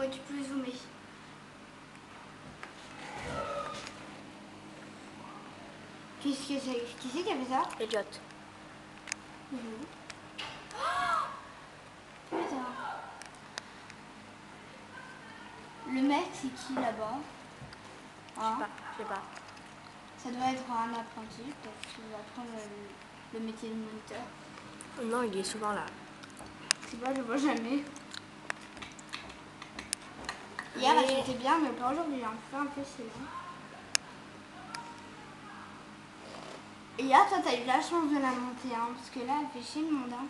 ouais, tu peux zoomer. Qu'est-ce que c'est? Qui c'est qui a fait ça? Elliot. Putain. Le mec, c'est qui là-bas? Hein? Je sais pas. Ça doit être un apprenti, peut-être qu'il va apprendre le métier de moniteur. Non, il est souvent là. Je sais pas, je le vois jamais. Hier, elle était bien, mais pas aujourd'hui. Un peu c'est long. Et hier, toi, t'as eu la chance de la monter, hein, parce que là, elle fait chier le monde. Hein.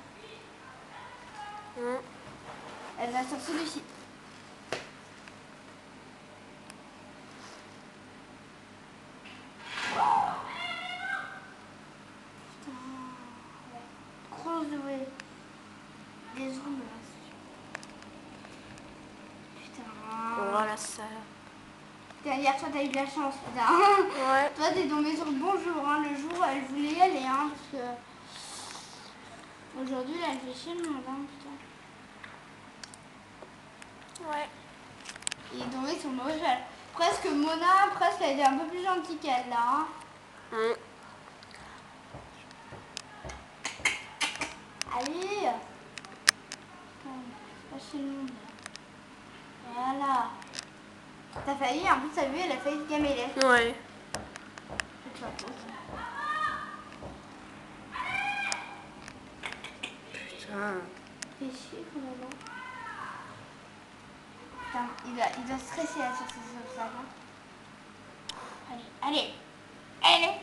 Elle va sortir de ici. Putain, ouais. Grosse des ondes là. Putain. Voilà ça. Putain, hier, toi, t'as eu de la chance, putain. Ouais. Toi, t'es tombé sur le bon jour, hein, le jour où elle voulait y aller, hein, parce que aujourd'hui, là, elle fait chier le monde, hein, putain. Ouais. Il est tombé sur le mauvais cheval. Presque Mona, presque, elle était un peu plus gentille qu'elle, là, hein. Allez. C'est pas chez nous. Voilà. T'as failli, en plus, t'as vu, elle a failli te gameler. Ouais. C'est pas faux, ça. Putain. Fais chier, quand même. Putain, il doit stresser là sur ces obstacles. Hein. Allez, allez, allez.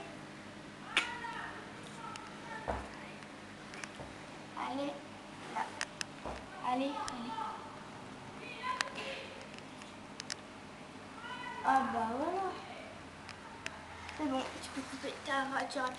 Allez, là. Allez, allez. Ah bah voilà. C'est bon, tu peux couper ta voiture.